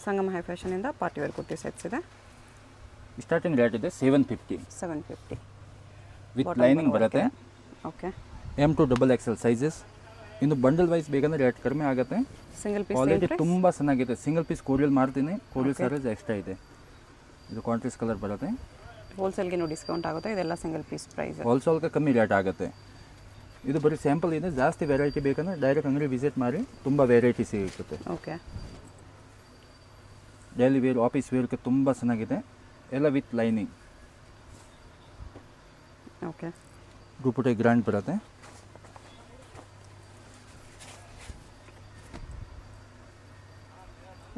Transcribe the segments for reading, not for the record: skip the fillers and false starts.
ಸಂಗಮ high ಫ್ಯಾಷನಿಂದ party wear kurti sets ಇದೆ. Starting rate ಇದೆ 750 750 ವಿತ್ ಲೈನಿಂಗ್ ಬರುತ್ತೆ. ಓಕೆ. M2XXL sizes. ಇನ್ನು ಬಂಡಲ್ ವೈಸ್ ಬೇಕಂದ್ರೆ ರೇಟ್ ಕಡಿಮೆ ಆಗುತ್ತೆ. ಸಿಂಗಲ್ ಪೀಸ್ ಕ್ವಾಲಿಟಿ ತುಂಬ ಚೆನ್ನಾಗಿದೆ. ಸಿಂಗಲ್ ಪೀಸ್ ಕೋರಿಯಲ್ ಮಾಡ್ತೀನಿ. ಕೋರಿಯಲ್ ಸಾರೀಸ್ ಎಕ್ಸ್ಟ್ರಾ ಇದೆ. ಇದು ಕಾಂಟ್ರಾಸ್ಟ್ ಕಲರ್ ಬರುತ್ತೆ. ಹೋಲ್ಸೇಲ್ಗೆ ಡಿಸ್ಕೌಂಟ್ ಆಗುತ್ತೆ. ಇದೆಲ್ಲ ಸಿಂಗಲ್ ಪೀಸ್ ಪ್ರೈಸ್. ಹೋಲ್ಸೇಲ್ಗೆ ಕಮ್ಮಿ ರೇಟ್ ಆಗುತ್ತೆ. ಇದು ಬರೀ ಸ್ಯಾಂಪಲ್ ಇದೆ. ಜಾಸ್ತಿ ವೆರೈಟಿ ಬೇಕಂದ್ರೆ ಡೈರೆಕ್ಟ್ ಅಂಗಡಿ ವಿಸಿಟ್ ಮಾಡಿ, ತುಂಬ ವೆರೈಟಿ ಸಿಗುತ್ತೆ. ಓಕೆ. ಡೈಲಿ ವೇರ್, ಆಫೀಸ್ ವೇರ್ಗೆ ತುಂಬ ಚೆನ್ನಾಗಿದೆ. ಎಲ್ಲ with lining. Okay. Dupatta grand ಬರುತ್ತೆ.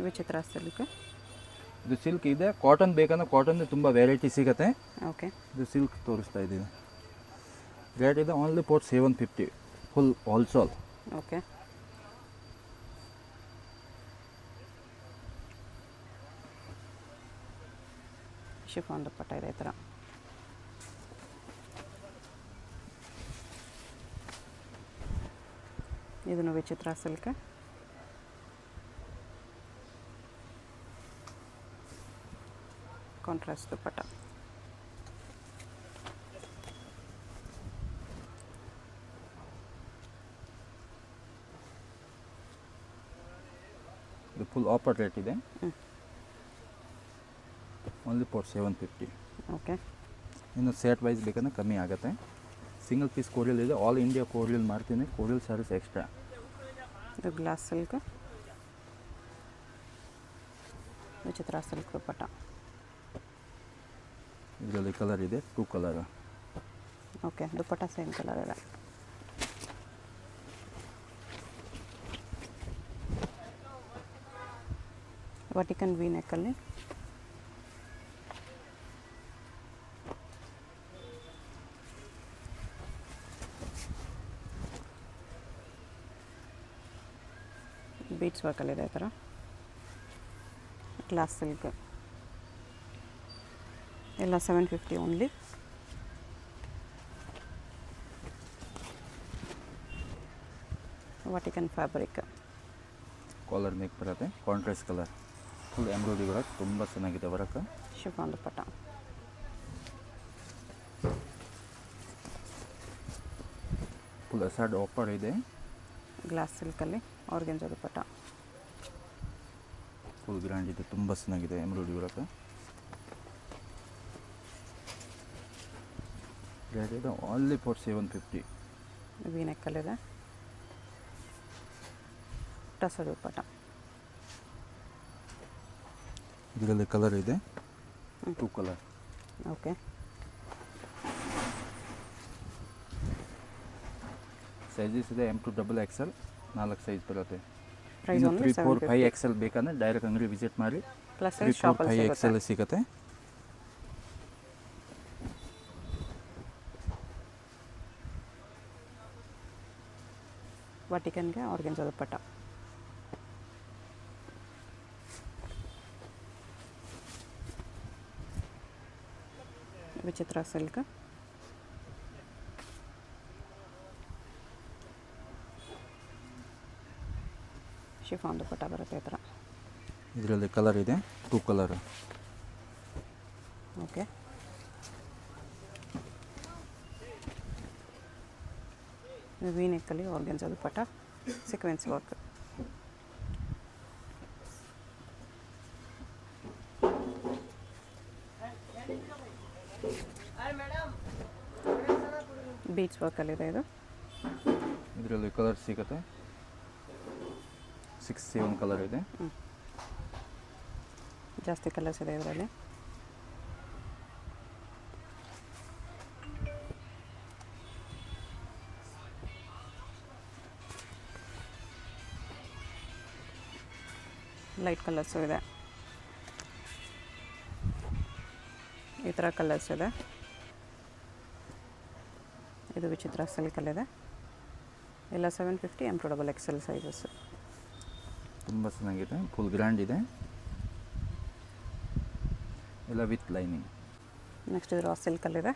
ವಿಚಿತ್ರ ಸಿಲ್ಕ್. ಇದು ಸಿಲ್ಕ್ ಇದೆ. ಕಾಟನ್ ಬೇಕಂದ್ರೆ ಕಾಟನ್ ತುಂಬ ವೆರೈಟಿ ಸಿಗುತ್ತೆ. ಓಕೆ. ಇದು ಸಿಲ್ಕ್ ತೋರಿಸ್ತಾ ಇದ್ದೀನಿ. ರೇಟ್ ಇದೆ only for 750 full wholesale. Okay. Chiffon dupatta ಇದೆ ಈ ಥರ. ಇದನ್ನು ವಿಚಿತ್ರ ಸಿಲ್ಕ್. ಕಾಂಟ್ರಾಸ್ಟ್ ದುಪ್ಪಟ್ಟ. ಇದು ಫುಲ್ ಆಫರ್ ರೇಟ್ ಇದೆ. Only for 750. ಓಕೆ. ಇನ್ನು ಸೆಟ್ ವೈಸ್ ಬೇಕಂದ್ರೆ ಕಮ್ಮಿ ಆಗುತ್ತೆ. ಸಿಂಗಲ್ ಪೀಸ್ ಕೋರಿಯಲ್ ಇದೆ. ಆಲ್ ಇಂಡಿಯಾ ಕೋರಿಯಲ್ ಮಾಡ್ತೀನಿ. ಕೋರಿಯಲ್ ಸಾರೀಸ್ ಎಕ್ಸ್ಟ್ರಾ. ಇದು ಗ್ಲಾಸ್ ಸಿಲ್ಕ್. ವಿಚಿತ್ರ ಸಿಲ್ಕ್ ದುಪ್ಪಟ್ಟ. ಇದರಲ್ಲಿ ಕಲರ್ ಇದೆ 2 ಕಲರ್. ಓಕೆ. ದುಪ್ಪಟ್ಟ ಸೇಮ್ ಕಲರ್ ಇದೆ. ವರ್ಟಿಕನ್ ವಿ ನೆಕ್ಕಲ್ಲಿ ಬೀಟ್ಸ್ ವರ್ಕಲ್ಲಿದೆ ಈ ಥರ. Glass silk. ಎಲ್ಲ 750 ಓನ್ಲಿ. ವರ್ಟಿಕನ್ ಫ್ಯಾಬ್ರಿಕ್. ಕಾಲರ್ ಮೇಕ್ ಬರುತ್ತೆ. Contrast colour. Full embroidery work ತುಂಬ ಚೆನ್ನಾಗಿದೆ ವರ್ಕ್. ಶಿಫಾನ್ ದುಪ್ಪಟ್ಟ. ಫುಲ್ ಅಸಾಡ್ ಆಫರ್ ಇದೆ. ಗ್ಲಾಸ್ ಸಿಲ್ಕಲ್ಲಿ ಆರ್ಗೆಂಜಾ ದುಪ್ಪಟ್ಟ. ಫುಲ್ ಗ್ರ್ಯಾಂಡ್ ಇದೆ. ತುಂಬ ಚೆನ್ನಾಗಿದೆ ಎಂಬ್ರಾಯ್ಡ್ರಿ ವರ್ಕ್. ರೇಟ್ ಇದೆ ಓನ್ಲಿ ಫಾರ್ 750. ವಿ ನೆಕ್ಕಲ್ಲಿದೆ. ಟಸ ದುಪ್ಪಟ್ಟ. ಇದರಲ್ಲಿ ಕಲರ್ ಇದೆ 2 ಕಲರ್. ಓಕೆ. ಸೈಜಸ್ ಇದೆ M2XXL 4 ಸೈಜ್ ಬರುತ್ತೆ. ಪ್ರೈಸ್ ಓನ್ಲಿ 3, 4, 5XL ಬೇಕಂದ್ರೆ ಡೈರೆಕ್ಟ್ ಅಂಗಡಿ ವಿಸಿಟ್ ಮಾಡಿ. ಪ್ಲಸ್ 3, 4, 5XL ಸಿಗುತ್ತೆ. ವರ್ಟಿಕನ್ಗೆ ಆರ್ಗೆಂಜಾ ದುಪ್ಪಟ್ಟ. ವಿಚಿತ್ರ ಸಿಲ್ಕ್. ಶಿಫಾನ್ ದುಪ್ಪಟ್ಟ ಬರುತ್ತೆ ಈ ಥರ. ಇದರಲ್ಲಿ ಕಲರ್ ಇದೆ 2 ಕಲರ್. ಓಕೆ. ವಿ ನೆಕ್ಕಲ್ಲಿ ಆರ್ಗೆಂಜಾ ದುಪ್ಪಟ್ಟ. Sequence work. ಬೀಚ್ ವರ್ಕಲ್ಲಿದೆ ಇದು. ಇದರಲ್ಲಿ ಕಲರ್ ಸಿಗುತ್ತೆ 6, 7 ಕಲರ್ ಇದೆ. ಜಾಸ್ತಿ ಕಲರ್ಸ್ ಇದೆ ಇದರಲ್ಲಿ. ಲೈಟ್ ಕಲರ್ಸು ಇದೆ. ಈ ಥರ ಕಲರ್ಸ್ ಇದೆ. ಇದು ವಿಚಿತ್ರ ಸಿಲ್ಕಲ್ಲಿದೆ. ಎಲ್ಲ 750 M2XXL ಸೈಜಸ್. ತುಂಬ ಚೆನ್ನಾಗಿದೆ. ಫುಲ್ ಗ್ರ್ಯಾಂಡ್ ಇದೆ. ಎಲ್ಲ ವಿತ್ ಲೈನಿಂಗ್. ನೆಕ್ಸ್ಟ್ ಇದು ರಾ ಸಿಲ್ಕಲ್ಲಿದೆ.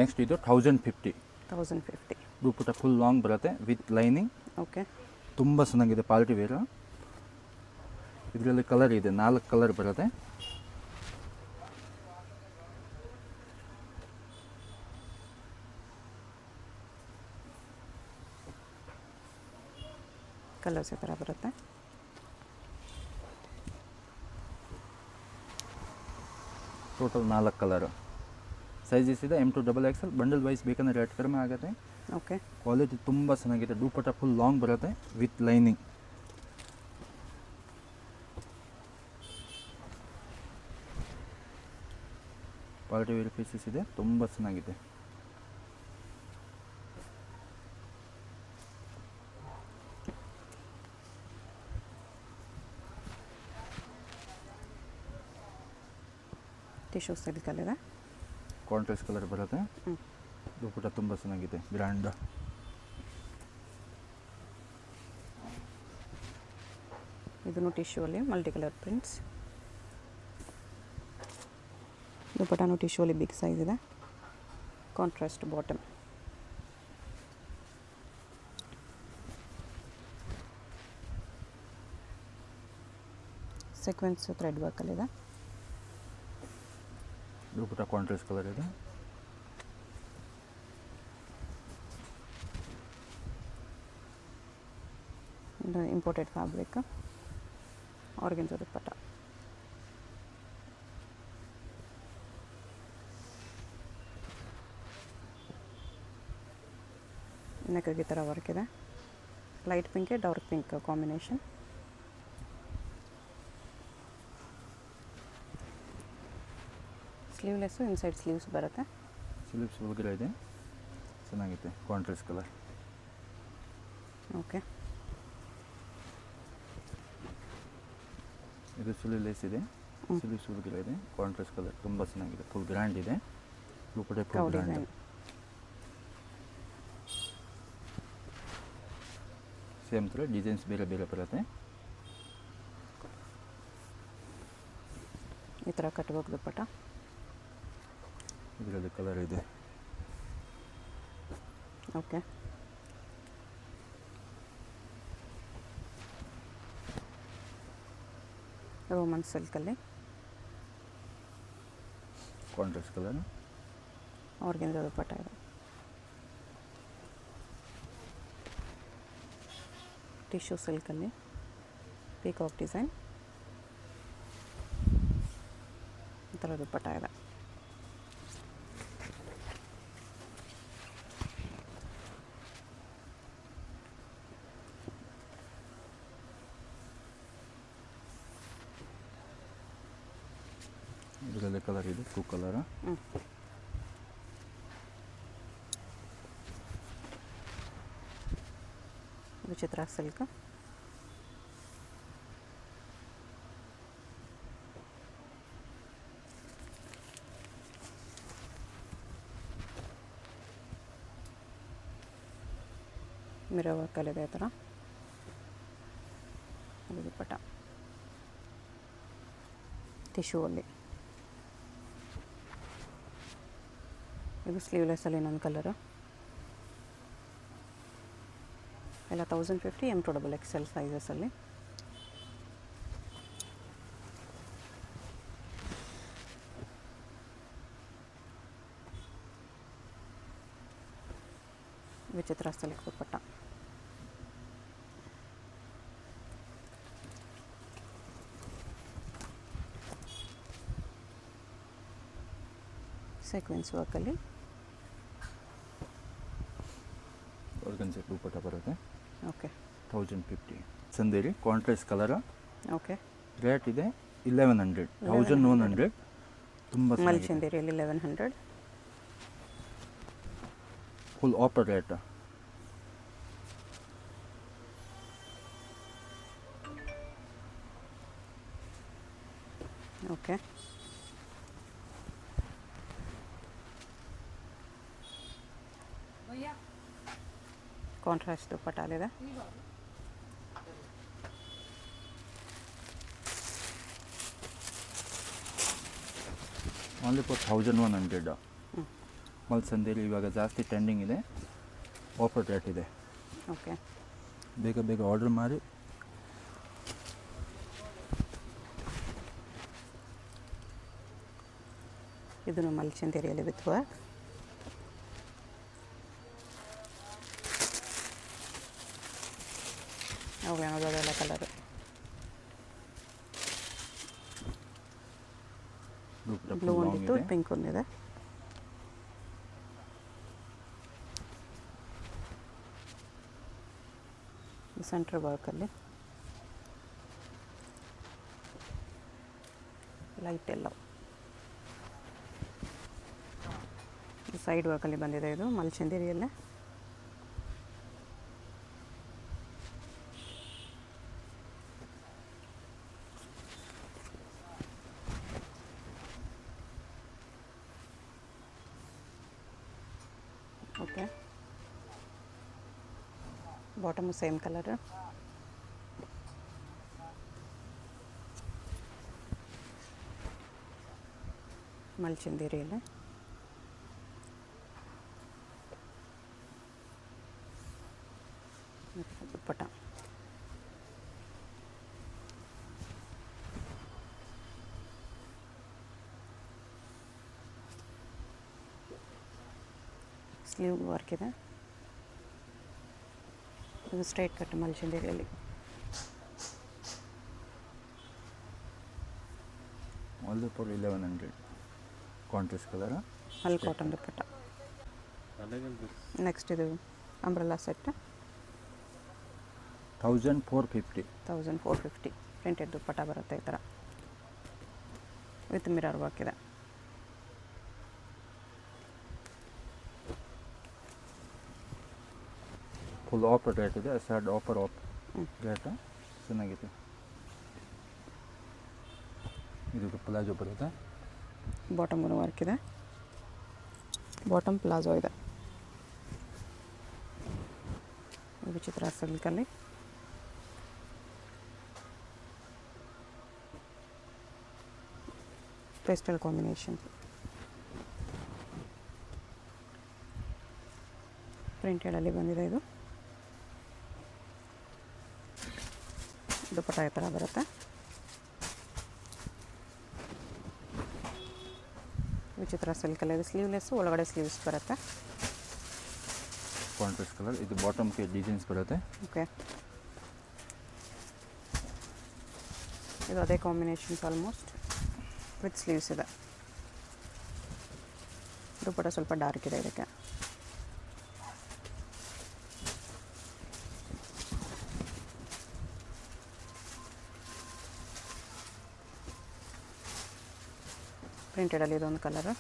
ನೆಕ್ಸ್ಟ್ ಇದು 1050. 1050. ದುಪ್ಪಟ್ಟ ಫುಲ್ ಲಾಂಗ್ ಬರುತ್ತೆ ವಿತ್ ಲೈನಿಂಗ್. ಓಕೆ. ತುಂಬ ಚೆನ್ನಾಗಿದೆ ಪಾರ್ಟಿ ವೇರು. ಇದರಲ್ಲಿ ಕಲರ್ ಇದೆ, 4 ಕಲರ್ ಬರುತ್ತೆ. ಕಲರ್ಸ್ ಈ ಥರ ಬರುತ್ತೆ. Total 4 colour. ಸೈಜಸ್ ಇದೆ M2XXL. ಬಂಡಲ್ ವೈಸ್ ಬೇಕಂದ್ರೆ ರೇಟ್ ಕಡಿಮೆ ಆಗುತ್ತೆ. ಓಕೆ. ಕ್ವಾಲಿಟಿ ತುಂಬ ಚೆನ್ನಾಗಿದೆ. ದುಪ್ಪಟ್ಟ ಫುಲ್ ಲಾಂಗ್ ಬರುತ್ತೆ with lining. Party wear pieces ಇದೆ, ತುಂಬ ಚೆನ್ನಾಗಿದೆ. ಟಿಶ್ಯೂ ಸಿಲ್ಕಲ್ಲಿದೆ. ಕಾಂಟ್ರಾಸ್ಟ್ ಕಲರ್ ಬರುತ್ತೆ. ದುಪ್ಪಟ್ಟ ತುಂಬ ಚೆನ್ನಾಗಿದೆ, ಗ್ರ್ಯಾಂಡ್. ಇದನ್ನು ಟಿಶ್ಯೂ ಅಲ್ಲಿ ಮಲ್ಟಿ ಕಲರ್ ಪ್ರಿಂಟ್ಸ್. ದುಪ್ಪಟ್ಟನು ಟಿಶ್ಯೂ ಅಲ್ಲಿ ಬಿಗ್ ಸೈಜ್ ಇದೆ. Contrast bottom. ಸೀಕ್ವೆನ್ಸ್ ಥ್ರೆಡ್ ವರ್ಕಲ್ಲಿದೆ. ದುಪ್ಪಟ್ಟ ಕಾಂಟ್ರಾಸ್ಟ್ ಕಲರ್ ಇದೆ. ಇದು ಇಂಪೋರ್ಟೆಡ್ ಫ್ಯಾಬ್ರಿಕ್, ಆರ್ಗೆನ್ಜಾ ದುಪ್ಪಟ್ಟ. ನೆಕ್ಗೆ ಈ ಥರ ವರ್ಕ್ ಇದೆ. Light pink dark pink combination. Sleeveless inside sleeves ಬರುತ್ತೆ. ಸ್ಲೀವ್ಸ್ ಒಳಗಡೆ ಇದೆ, ಚೆನ್ನಾಗಿದೆ ಕಾಂಟ್ರಾಸ್ಟ್ ಕಲರ್. ಓಕೆ. ಇದು ಸ್ಲೀವ್ಲೆಸ್ ಇದೆ, ಸ್ಲೀವ್ಸ್ ಒಳಗಡೆ ಇದೆ, ಕಾಂಟ್ರಾಸ್ಟ್ ಕಲರ್ ತುಂಬ ಚೆನ್ನಾಗಿದೆ, ಫುಲ್ ಗ್ರ್ಯಾಂಡ್ ಇದೆ. ದುಪ್ಪಟ್ಟೆ ಫುಲ್ ಗ್ರ್ಯಾಂಡ್. ಸೇಮ್ ಥರ ಡಿಸೈನ್ಸ್ ಬೇರೆ ಬೇರೆ ಬರುತ್ತೆ. ಈ ಥರ ಕಟ್ಬೇಕು ದುಪ್ಪಟ್ಟ. ಇದರಲ್ಲಿ ಕಲರ್ ಇದೆ. ಓಕೆ. ರೋಮನ್ ಸಿಲ್ಕಲ್ಲಿ ಕಾಂಟ್ರಾಸ್ಟ್ ಕಲರ್. ಆರ್ಗೆನ್ಜಾ ದುಪ್ಪಟ್ಟ ಇದೆ. ಟಿಶ್ಯೂ ಸಿಲ್ಕಲ್ಲಿ ಪೀಕಾಕ್ ಡಿಸೈನ್. ಈ ಥರ ದುಪ್ಪಟ್ಟ ಇದೆ. ಇದರಲ್ಲಿ ಕಲರ್ ಇದೆ, 2 ಕಲರ್. ವಿಚಿತ್ರ ಸಿಲ್ಕ್. ಮಿರರ್ ವರ್ಕಲ್ಲಿದೆ ಈ ಥರ. ಅದು ದುಪ್ಪಟ್ಟ ಟಿಶ್ಯೂ ಅಲ್ಲಿ. ಇದು ಸ್ಲೀವ್ಲೆಸ್ಸಲ್ಲಿ ಇನ್ನೊಂದು ಕಲರು. ಎಲ್ಲ 1050 M2XXL ಸೈಜಸಲ್ಲಿ. ವಿಚಿತ್ರ ಸಿಲ್ಕ್ ದುಪ್ಪಟ್ಟ. ಸೀಕ್ವೆನ್ಸ್ ವರ್ಕಲ್ಲಿ ಆರ್ಗನ್ಜಾ ದುಪ್ಪಟ್ಟ ಬರುತ್ತೆ. Okay. 1050. Chanderi contrast colour. Okay. Rate ಇದೆ 1100. 1100 ತುಂಬ ಮಲ್ಚಂದೇರಿಯಲ್ಲಿ 1100. Full offer rate. Okay. Contrast ದುಪ್ಪಟ್ಟಲ್ಲಿದೆ. Only for 1100. ಮಲ್ಸಂದೇಲಿ ಇವಾಗ ಜಾಸ್ತಿ ಟ್ರೆಂಡಿಂಗ್ ಇದೆ, ಆಫರ್ ರೇಟ್ ಇದೆ. ಓಕೆ. ಬೇಗ ಬೇಗ ಆರ್ಡರ್ ಮಾಡಿ. ಇದನ್ನು ಮಲ್ಚಂದೇರಿಯಲ್ಲಿ ವಿತ್ ವರ್ಕ್. ಅವು ಯಾವುದು ಅದೆಲ್ಲ ಕಲರು. ಬ್ಲೂ ಒಂದಿತ್ತು, ಪಿಂಕ್ ಒಂದಿದೆ. ಸೆಂಟ್ರ್ ವರ್ಕಲ್ಲಿ ಲೈಟ್ ಎಲ್ಲೋ. ಸೈಡ್ ವರ್ಕಲ್ಲಿ ಬಂದಿದೆ. ಇದು ಮಲ್ಚಂದೇರಿಯಲ್ಲೇ. Okay, bottom same colour. ಮಲ್ಚಂದೇರಿಯಲ್ಲೇ. ದುಪ್ಪಟ್ಟ ಸ್ಲೀವ್ ವರ್ಕ್ ಇದೆ. ಇದು ಸ್ಟ್ರೈಟ್ ಕಟ್ ಮಲ್ಚಂದೇರಿಯಲ್ಲಿ. All for 1100 contrast colour. ಅಲ್ಲಿ ಕಾಟನ್ ದುಪ್ಪಟ್ಟ. ನೆಕ್ಸ್ಟ್ ಇದು ಅಂಬ್ರೆಲಾ ಸೆಟ್ 1450. 1450 ಪ್ರಿಂಟೆಡ್ ದುಪ್ಪಟ್ಟ ಬರುತ್ತೆ ಈ ಥರ ವಿತ್ ಮಿರರ್ ವರ್ಕ್ ಇದೆ. ಫುಲ್ ಆಫರ್ ರೇಟ್ ಇದೆ. ಸೈಡ್ ಆಫರ್ ರೇಟ್ ಚೆನ್ನಾಗಿದೆ. ಇದು ಪ್ಲಾಜೋ ಬರುತ್ತೆ. ಬಾಟಮ್ಗೂ ವರ್ಕ್ ಇದೆ. ಬಾಟಮ್ ಪ್ಲಾಜೋ ಇದೆ. ವಿಚಿತ್ರ ಸಿಲ್ಕಲ್ಲಿ. Pastel combination. ಪ್ರಿಂಟೆಡಲ್ಲಿ ಬಂದಿದೆ. ಇದು ದುಪ್ಪಟ್ಟ ಈ ಥರ ಬರುತ್ತೆ. ವಿಚಿತ್ರ ಸಿಲ್ಕಲ್ಲಿ. ಇದು ಸ್ಲೀವ್ಲೆಸ್ಸು, ಒಳಗಡೆ ಸ್ಲೀವ್ಸ್ ಬರುತ್ತೆ. Contrast colour. ಇದು ಬಾಟಮ್ಗೆ ಡಿಸೈನ್ಸ್ ಬರುತ್ತೆ. ಓಕೆ, ಇದು ಅದೇ ಕಾಂಬಿನೇಷನ್ಸ್ ಆಲ್ಮೋಸ್ಟ್ ವಿತ್ ಸ್ಲೀವ್ಸ್ ಇದೆ. ದುಪ್ಪಟ್ಟ ಸ್ವಲ್ಪ ಡಾರ್ಕ್ ಇದೆ ಇದಕ್ಕೆ. ಪ್ರಿಂಟೆಡಲ್ಲಿ ಇದೊಂದು colour.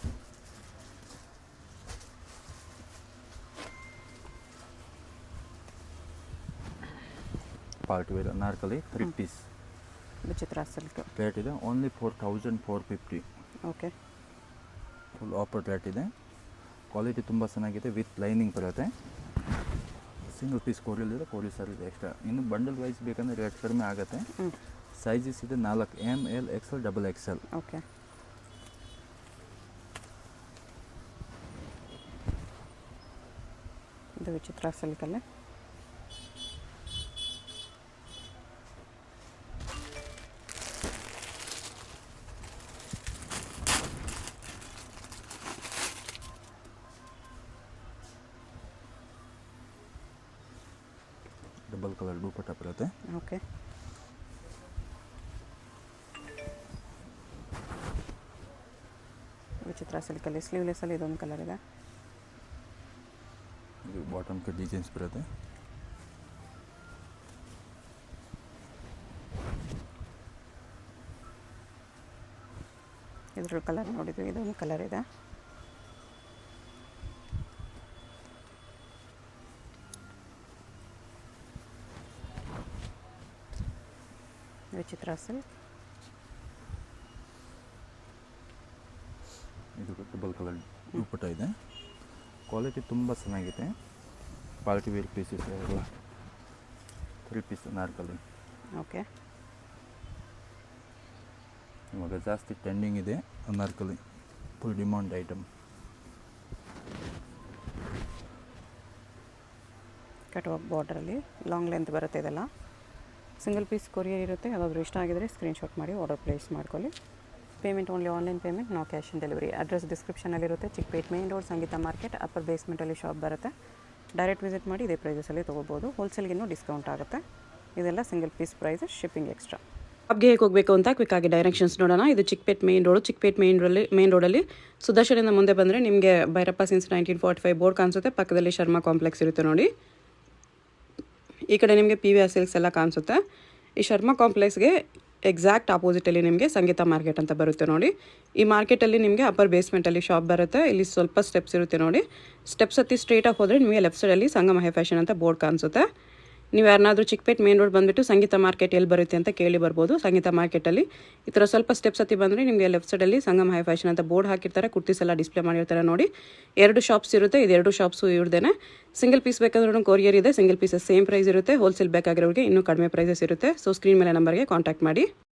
Party wear anarkali 3 piece. Vichitra silk. Rate ಇದೆ only 4450. Okay, full offer rate ಇದೆ. ಕ್ವಾಲಿಟಿ ತುಂಬ ಚೆನ್ನಾಗಿದೆ. ವಿತ್ ಲೈನಿಂಗ್ ಬರುತ್ತೆ. ಸಿಂಗಲ್ ಪೀಸ್ ಕೊರಿಯಲ್ಲಿದೆ. ಕೊರಿ ಸರ್ ಇದೆ ಎಕ್ಸ್ಟ್ರಾ. ಇನ್ನು ಬಂಡಲ್ ವೈಸ್ ಬೇಕಂದರೆ ರೇಟ್ ಕಡಿಮೆ ಆಗುತ್ತೆ. ಸೈಜಸ್ ಇದೆ 4 ML XL XXL. ಓಕೆ, ಇದು ವಿಚಿತ್ರ ಸಿಲ್ಕಲ್ಲೇ. ಡಬಲ್ ಕಲರ್ ದುಪ್ಪಟ್ಟ ಬರುತ್ತೆ. ಓಕೆ, ವಿಚಿತ್ರ ಸಿಲ್ಕಲ್ಲಿ ಸ್ಲೀವ್ಲೆಸ್ಸಲ್ಲಿ ಇದೊಂದು ಕಲರ್ ಇದೆ. ಇದು ಬಾಟಮ್ಗೆ ಡಿಸೈನ್ಸ್ ಬರುತ್ತೆ. ಇದ್ರ ಕಲರ್ ನೋಡಿದ್ವಿ. ಇದೊಂದು ಕಲರ್ ಇದೆ. ವಿಚಿತ್ರ ಸಿಲ್ಕ್. ಇದು ಡಬಲ್ ಕಲರ್ ದುಪ್ಪಟ್ಟ ಇದೆ. ಕ್ವಾಲಿಟಿ ತುಂಬ ಚೆನ್ನಾಗಿದೆ. ಪಾರ್ಟಿ ವೇರ್ ಪೀಸಸ್ ಎಲ್ಲ 3 ಪೀಸ್ ನಾರ್ಕಲ್ಲಿ. ಓಕೆ, ಇವಾಗ ಜಾಸ್ತಿ ಟ್ರೆಂಡಿಂಗ್ ಇದೆ anarkali. Full demand item. Cut work ಬಾರ್ಡ್ರಲ್ಲಿ ಲಾಂಗ್ ಲೆಂತ್ ಬರುತ್ತೆ. ಇದೆಲ್ಲ ಸಿಂಗಲ್ ಪೀಸ್ ಕೊರಿಯರ್ ಇರುತ್ತೆ. ಯಾವುದಾದ್ರೂ ಇಷ್ಟ ಆಗಿದರೆ ಸ್ಕ್ರೀನ್ಶಾಟ್ ಮಾಡಿ ಆರ್ಡರ್ ಪ್ಲೇಸ್ ಮಾಡ್ಕೊಳ್ಳಿ. Payment only online payment, no cash on delivery. Address ಡಿಸ್ಕ್ರಿಪ್ಷನಲ್ಲಿರುತ್ತೆ. Chickpet main road, Sangeetha market, upper ಬೇಸ್ಮೆಂಟಲ್ಲಿ ಶಾಪ್ ಬರುತ್ತೆ. ಡೈರೆಕ್ಟ್ ವಿಸಿಟ್ ಮಾಡಿ ಇದೇ ಪ್ರೈಸಲ್ಲಿ ತೊಗೋಬೋದು. ಹೋಲ್ಸೇಲ್ಗಿನ್ನೂ ಡಿಸ್ಕೌಂಟ್ ಆಗುತ್ತೆ. ಇದೆಲ್ಲ single piece price, shipping extra. ಶಾಪ್ಗೆ ಹೇಗೆ ಹೋಗಬೇಕು ಅಂತ ಕ್ವಿಕ್ಕಾಗಿ ಡೈರೆಕ್ಷನ್ಸ್ ನೋಡೋಣ. ಇದು Chickpet main road. Chickpet main ರೋಡಲ್ಲಿ ಸುದರ್ಶನಿಂದ ಮುಂದೆ ಬಂದರೆ ನಿಮಗೆ ಭೈರಪ್ಪ ಸಿನ್ಸ್ 1945 ಬೋರ್ಡ್ ಕಾಣಿಸುತ್ತೆ. ಪಕ್ಕದಲ್ಲಿ ಶರ್ಮಾ ಕಾಂಪ್ಲೆಕ್ಸ್ ಇರುತ್ತೆ ನೋಡಿ. ಈ ಕಡೆ ನಿಮಗೆ PVR ಸಿಲ್ಕ್ಸ್ ಎಲ್ಲ ಕಾಣಿಸುತ್ತೆ. ಈ ಶರ್ಮಾ ಕಾಂಪ್ಲೆಕ್ಸ್ಗೆ ಎಕ್ಸಾಕ್ಟ್ ಆಪೋಸಿಟಲ್ಲಿ ನಿಮಗೆ ಸಂಗೀತ ಮಾರ್ಕೆಟ್ ಅಂತ ಬರುತ್ತೆ ನೋಡಿ. ಈ ಮಾರ್ಕೆಟಲ್ಲಿ ನಿಮಗೆ ಅಪ್ಪರ್ ಬೇಸ್ಮೆಂಟಲ್ಲಿ ಶಾಪ್ ಬರುತ್ತೆ. ಇಲ್ಲಿ ಸ್ವಲ್ಪ ಸ್ಟೆಪ್ಸ್ ಇರುತ್ತೆ ನೋಡಿ. ಸ್ಟೆಪ್ಸ್ ಹತ್ತಿ ಸ್ಟ್ರೇಟಾಗಿ ಹೋದರೆ ನಿಮಗೆ ಲೆಫ್ಟ್ ಸೈಡಲ್ಲಿ ಸಂಗಮ ಹೈ ಫ್ಯಾಷನ್ ಅಂತ ಬೋರ್ಡ್ ಕಾಣಿಸುತ್ತೆ. ನೀವು ಯಾರನ್ನಾದರೂ ಚಿಕ್ಕಪೇಟ್ ಮೇನ್ ರೋಡ್ ಬಂದುಬಿಟ್ಟು ಸಂಗೀತ ಮಾರ್ಕೆಟ್ ಎಲ್ಲಿ ಬರುತ್ತೆ ಅಂತ ಕೇಳಿ ಬರ್ಬೋದು. ಸಂಗೀತ ಮಾರ್ಕೆಟಲ್ಲಿ ಈ ಥರ ಸ್ವಲ್ಪ ಸ್ಟೆಪ್ಸ್ ಹತ್ತಿ ಬಂದರೆ ನಿಮಗೆ ಲೆಫ್ಟ್ ಸೈಡಲ್ಲಿ ಸಂಗಮ ಹೈ ಫ್ಯಾಷನ್ ಅಂತ ಬೋರ್ಡ್ ಹಾಕಿರ್ತಾರೆ. ಕುರ್ತೀಸ್ ಎಲ್ಲ ಡಿಸ್ಪ್ಲೇ ಮಾಡಿರ್ತಾರೆ ನೋಡಿ. 2 ಶಾಪ್ಸ್ ಇರುತ್ತೆ. ಇದು 2 ಶಾಪ್ಸು ಇವ್ರದ್ದೇನೆ. ಸಿಂಗಲ್ ಪೀಸ್ ಬೇಕಾದ್ರೂ ಕೊರಿಯರ್ ಇದೆ. ಸಿಂಗಲ್ ಪೀಸಸ್ ಸೇಮ್ ಪ್ರೈಸ್ ಇರುತ್ತೆ. ಹೋಲ್ಸೇಲ್ ಬೇಕಾಗಿರೋರಿಗೆ ಇನ್ನೂ ಕಡಿಮೆ ಪ್ರೈಸಸ್ ಇರುತ್ತೆ. ಸೊ ಸ್ಕ್ರೀನ್ ಮೇಲೆ ನಂಬರ್ಗೆ ಕಾಂಟ್ಯಾಕ್ಟ್ ಮಾಡಿ.